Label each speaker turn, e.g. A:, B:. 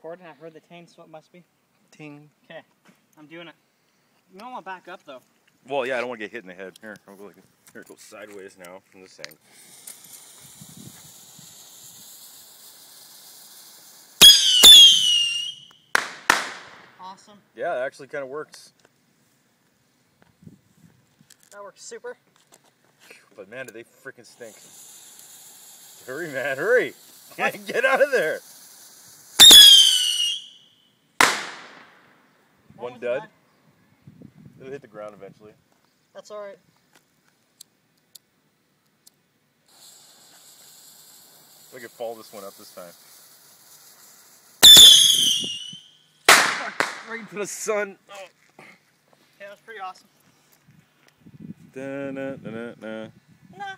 A: recording. I heard the ting, so it must be.
B: Ting.
A: Okay, I'm doing it. You don't want to back up though.
B: Well, yeah, I don't want to get hit in the head. Here, I'll go like here. It goes sideways now from this angle.
A: Awesome.
B: Yeah, it actually kind of works.
A: That works super.
B: But man, do they freaking stink. Hurry, man, hurry! Get out of there! One dud. It'll hit the ground eventually.
A: That's alright.
B: I can follow this one up this time. Right into the sun. Oh.
A: Okay, that was pretty awesome.
B: Da, na, na, na, na.
A: Nah.